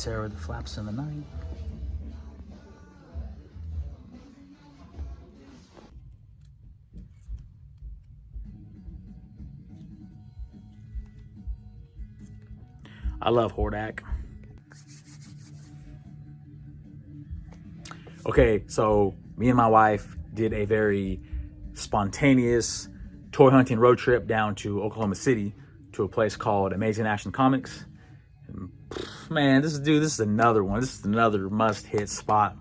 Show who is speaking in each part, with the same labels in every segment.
Speaker 1: Terror that flaps in the night. I love Hordak. Okay, so me and my wife did a very spontaneous toy hunting road trip down to Oklahoma City to a place called Amazing Action Comics. And, man, this is another one. This is another must-hit spot.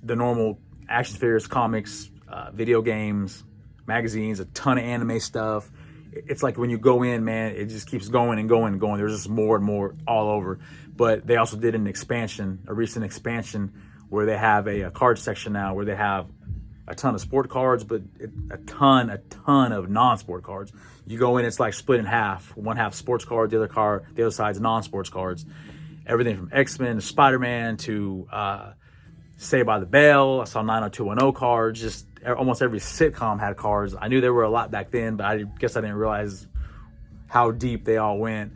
Speaker 1: The normal action figures, comics, video games, magazines, a ton of anime stuff. It's like when you go in, man, it just keeps going and going and going. There's just more and more all over. But they also did an expansion, a recent expansion, where they have a card section now where they have a ton of sport cards, but a ton of non-sport cards. You go in, it's like split in half. One half sports cards, the other side's non-sports cards. Everything from X-Men to Spider-Man to Saved by the Bell. I saw 90210 cards. Just almost every sitcom had cards. I knew there were a lot back then, but I guess I didn't realize how deep they all went.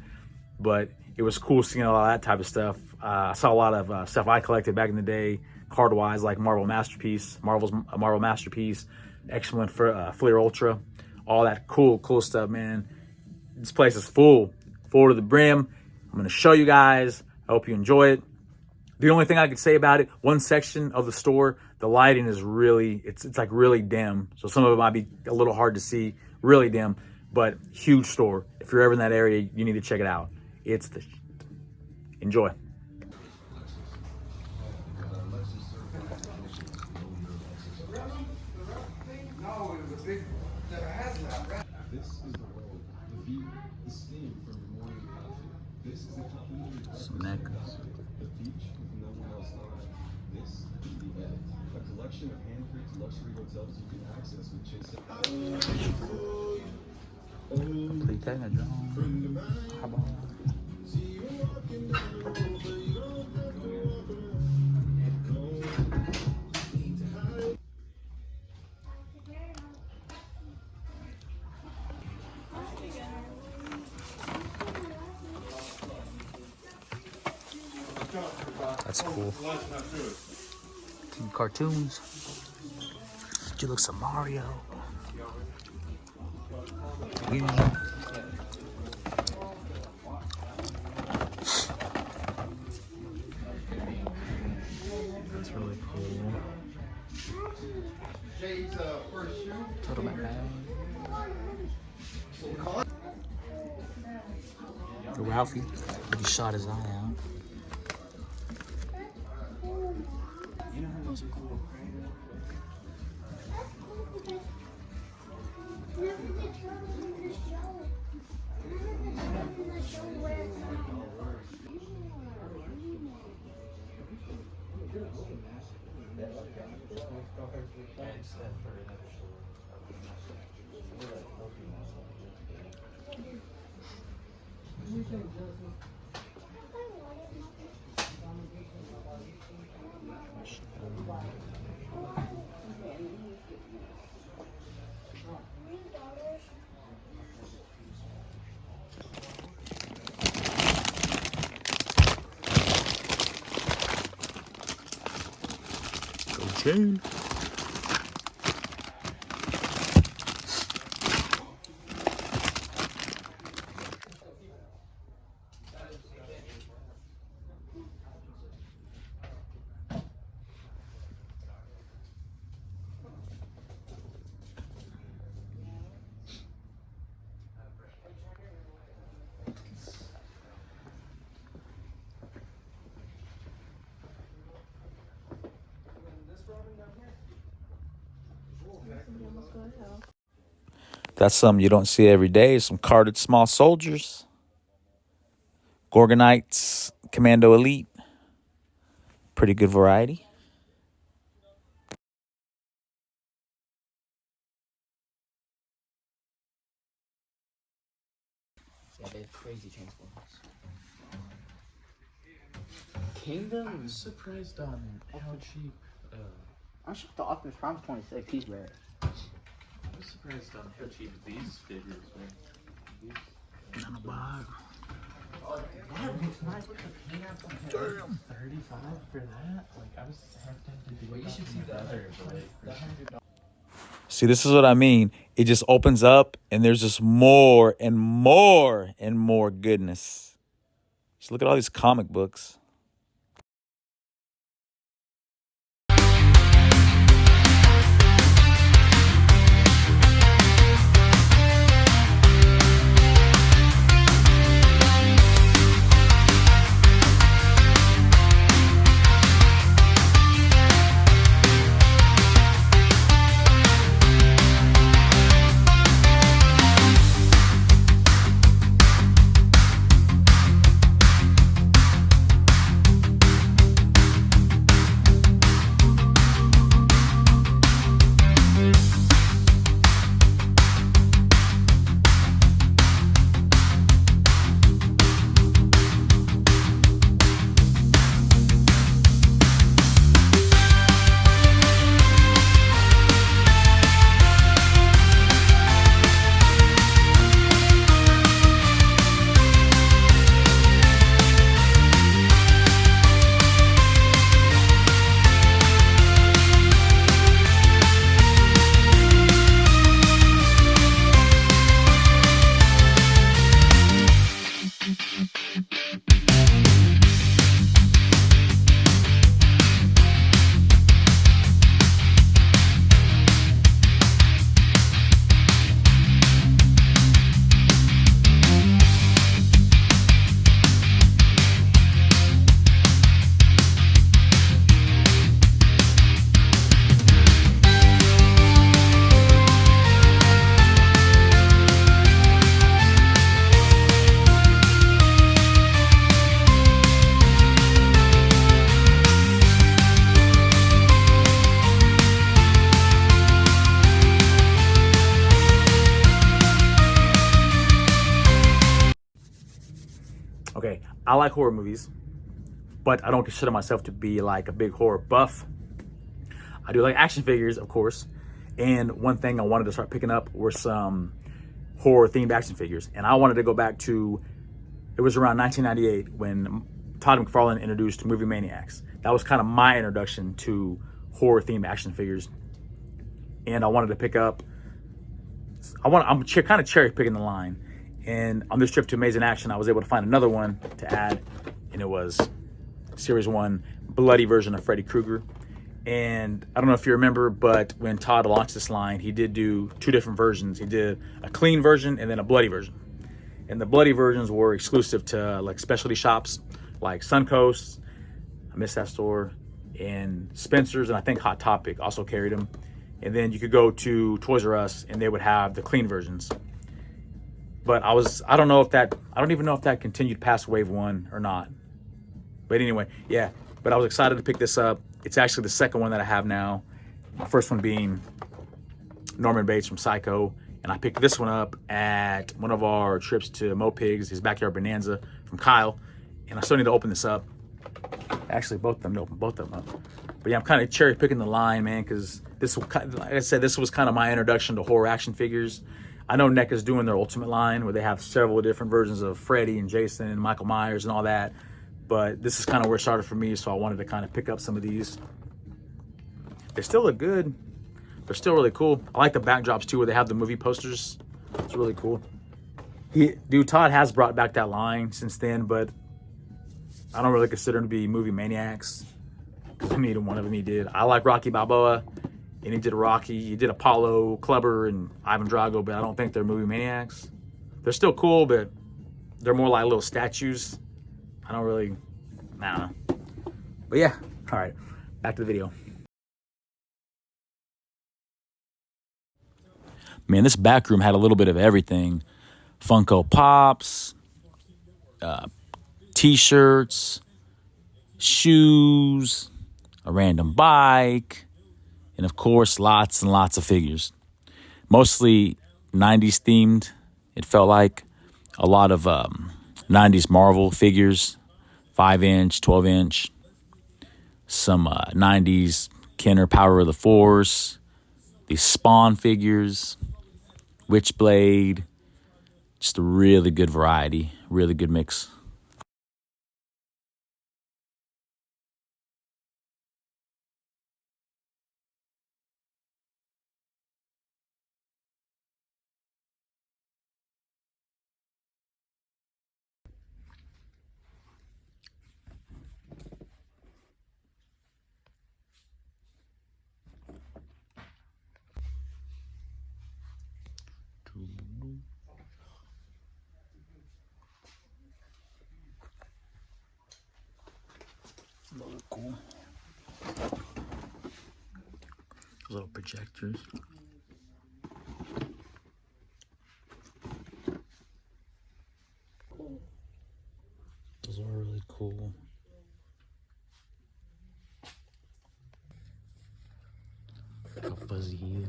Speaker 1: But it was cool seeing a lot of that type of stuff. I saw a lot of stuff I collected back in the day, card-wise, like Marvel's Masterpiece, X-Men Fleer Ultra, all that cool stuff, man. This place is full to the brim. I'm going to show you guys. I hope you enjoy it. The only thing I could say about it, one section of the store, the lighting is really, it's like really dim. So some of it might be a little hard to see, really dim, but huge store. If you're ever in that area, you need to check it out. It's the enjoy.
Speaker 2: This is the road, the view, the steam from your morning coffee. This is the community.
Speaker 1: Some necklace.
Speaker 2: The beach with no one else on. This is the edit. A collection of hand-picked luxury hotels you can access with Chase.
Speaker 1: Play that in a drum. How about that's cool. Some cartoons. She looks at Mario. Yeah. That's really cool. Little Batman. Ralphie, he shot his eye out. You know how those are cool. Go chain. That's something you don't see every day. Some carded small soldiers. Gorgonites, Commando Elite. Pretty good variety.
Speaker 3: Yeah, they have crazy Transformers. Kingdom?
Speaker 4: I'm surprised on how cheap.
Speaker 3: I'm shocked the Optimus Prime's 26. He's rare.
Speaker 4: I was surprised on how cheap these figures were.
Speaker 1: On the bottom.
Speaker 4: It's nice with the peanuts. Damn. 35 for that? Like, I was tempted to do you should see the other, the $100.
Speaker 1: See, this is what I mean. It just opens up and there's just more and more and more goodness. Just look at all these comic books. Okay, I like horror movies, but I don't consider myself to be like a big horror buff. I do like action figures, of course. And one thing I wanted to start picking up were some horror themed action figures. And I wanted to go back to, it was around 1998 when Todd McFarlane introduced Movie Maniacs. That was kind of my introduction to horror themed action figures. And I wanted to pick up, I'm kind of cherry picking the line. And on this trip to Amazing Action, I was able to find another one to add. And it was Series 1 bloody version of Freddy Krueger. And I don't know if you remember, but when Todd launched this line, he did do two different versions. He did a clean version and then a bloody version. And the bloody versions were exclusive to like specialty shops like Suncoast, I miss that store, and Spencer's, and I think Hot Topic also carried them. And then you could go to Toys R Us and they would have the clean versions. But I don't even know if that continued past wave 1 or not. But anyway, yeah. But I was excited to pick this up. It's actually the second one that I have now. My first one being Norman Bates from Psycho. And I picked this one up at one of our trips to Mo Pig's, his Backyard Bonanza from Kyle. And I still need to open this up. Actually, both of them, open both of them up. But yeah, I'm kind of cherry picking the line, man, because this, like I said, this was kind of my introduction to horror action figures. I know NECA's doing their Ultimate line where they have several different versions of Freddy and Jason and Michael Myers and all that. But this is kind of where it started for me, so I wanted to kind of pick up some of these. They still look good. They're still really cool. I like the backdrops too, where they have the movie posters. It's really cool. Todd has brought back that line since then, but I don't really consider them to be movie maniacs. Because neither one of them he did. I like Rocky Balboa, and he did Rocky. He did Apollo, Clubber, and Ivan Drago, but I don't think they're movie maniacs. They're still cool, but they're more like little statues. I don't know. But yeah, all right, back to the video. Man, this back room had a little bit of everything. Funko Pops, T-shirts, shoes, a random bike, and of course, lots and lots of figures. Mostly 90s themed, it felt like. A lot of 90s Marvel figures, 5-inch, 12-inch. Some 90s Kenner Power of the Force. These Spawn figures. Witchblade. Just a really good variety. Really good mix. Those are cool. Little projectors. Those are really cool. Look how fuzzy he is.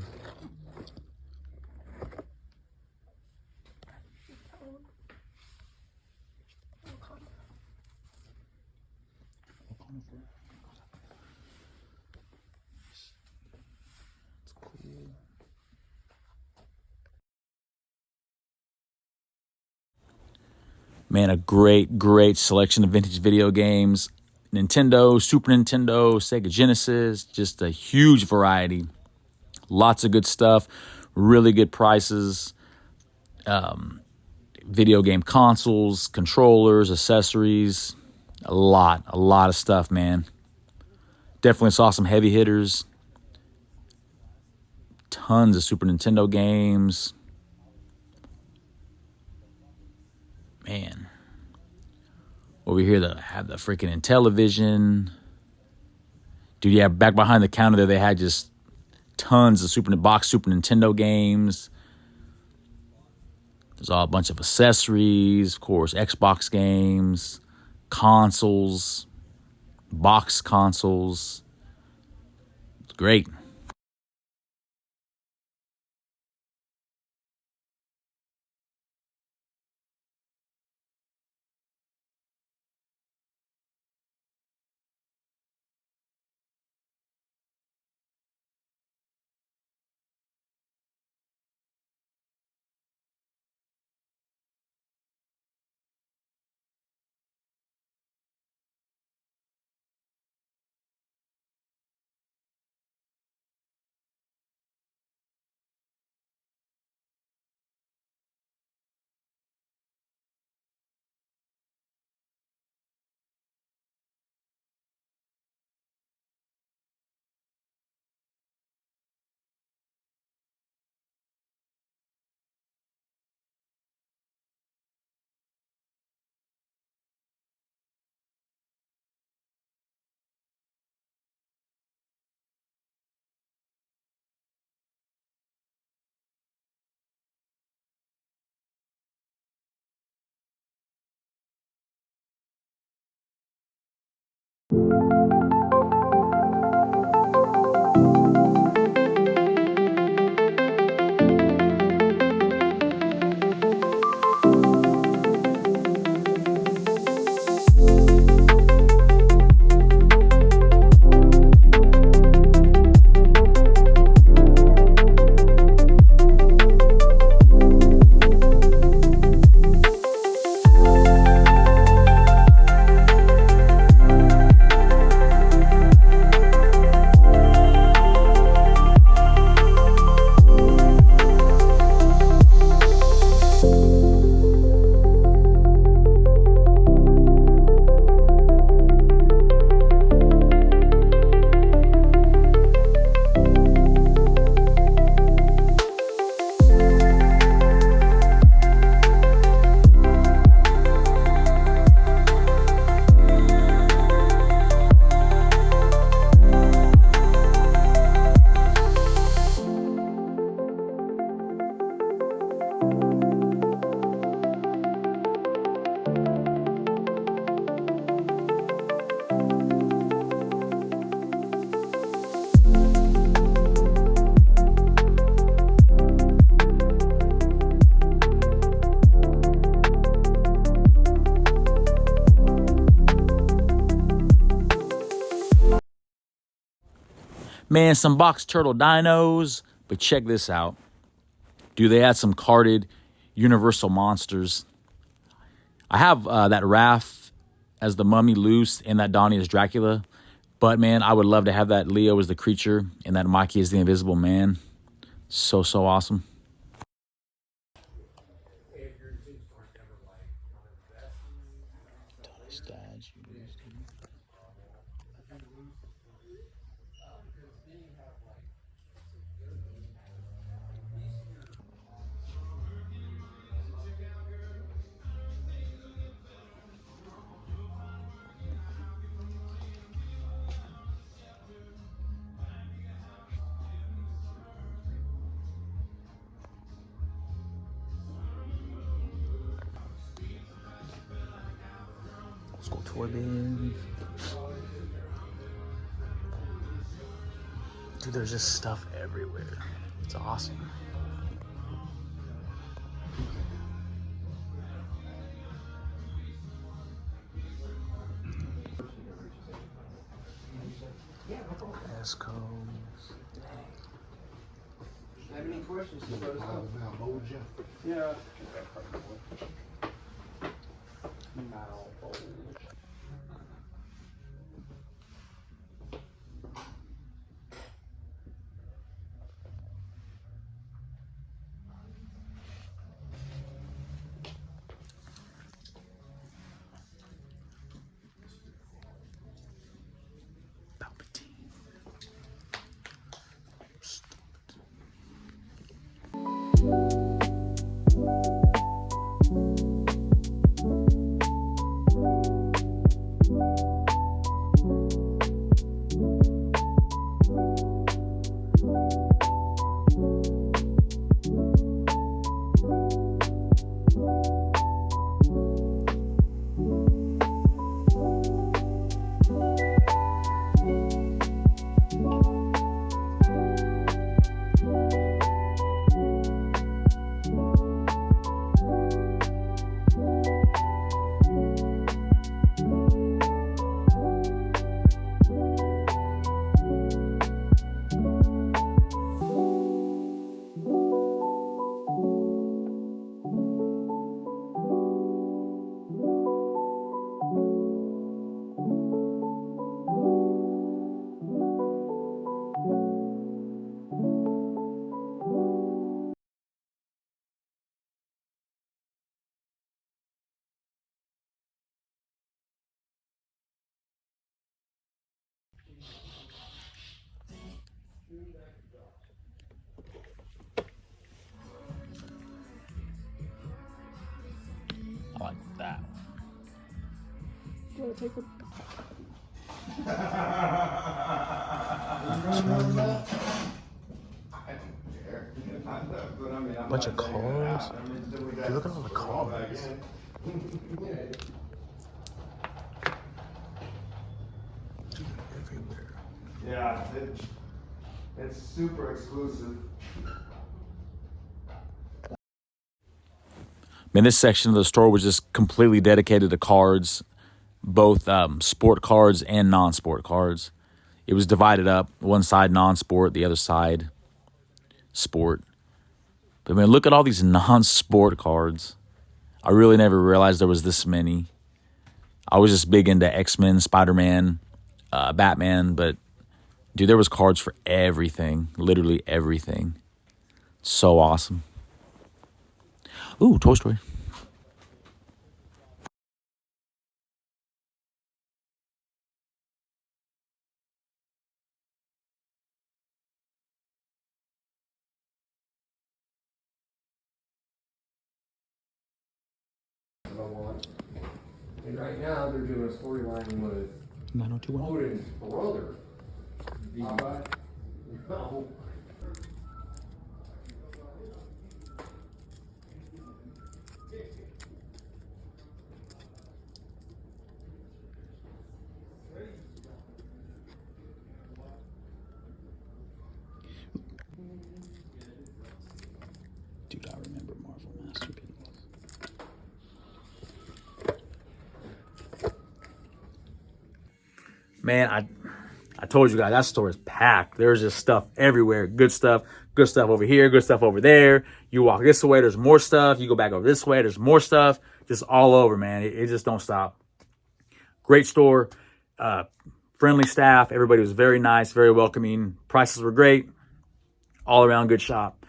Speaker 1: It's cool. Man, a great selection of vintage video games. Nintendo, Super Nintendo, Sega Genesis, just a huge variety. Lots of good stuff, really good prices. Video game consoles, controllers, accessories, a lot of stuff, man. Definitely saw some heavy hitters. Tons of Super Nintendo games. Man. Over here, they have the freaking Intellivision. Dude, yeah, back behind the counter there, they had just tons of Super Nintendo games. There's all a bunch of accessories, of course, Xbox games, consoles, box consoles. It's great. Man, some box turtle dinos, but check this out. Dude, they had some carded Universal monsters. I have that Raph as the mummy loose and that Donnie as Dracula. But, man, I would love to have that Leo as the creature and that Mikey as the Invisible Man. So awesome. toy bins. Dude, there's just stuff everywhere. It's awesome. Esco's.
Speaker 3: Have any questions? Yeah.
Speaker 1: I like that one. Bunch of cars. Dude, look at all the cars. Dude, everywhere.
Speaker 5: Yeah, it's super exclusive.
Speaker 1: Man, this section of the store was just completely dedicated to cards, both sport cards and non-sport cards. It was divided up, one side non-sport, the other side sport. But man, look at all these non-sport cards. I really never realized there was this many. I was just big into X-Men, Spider-Man, Batman, but dude, there was cards for everything, literally everything. So awesome. Ooh, Toy Story.
Speaker 5: And right now they're doing a storyline with
Speaker 1: 90210.
Speaker 5: Odin's brother. No.
Speaker 1: Dude, I remember Marvel Masterpiece. Man, I told you guys, that store is packed. There's just stuff everywhere. Good stuff over here, good stuff over there. You walk this way, there's more stuff. You go back over this way, there's more stuff. Just all over, man. It just don't stop. Great store. Friendly staff. Everybody was very nice, very welcoming. Prices were great. All around good shop.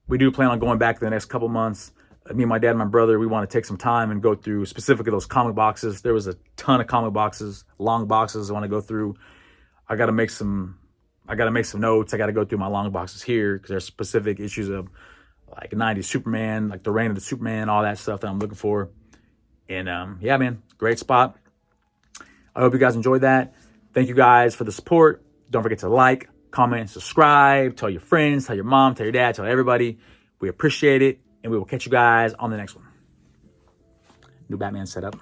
Speaker 1: We do plan on going back the next couple months. Me and my dad and my brother, we want to take some time and go through specifically those comic boxes. There was a ton of comic boxes, long boxes I want to go through. I got to make some notes. I got to go through my long boxes here because there's specific issues of like 90s Superman, like the reign of the Superman, all that stuff that I'm looking for. And yeah, man, great spot. I hope you guys enjoyed that. Thank you guys for the support. Don't forget to like, comment, subscribe, tell your friends, tell your mom, tell your dad, tell everybody. We appreciate it, and we will catch you guys on the next one. New Batman setup.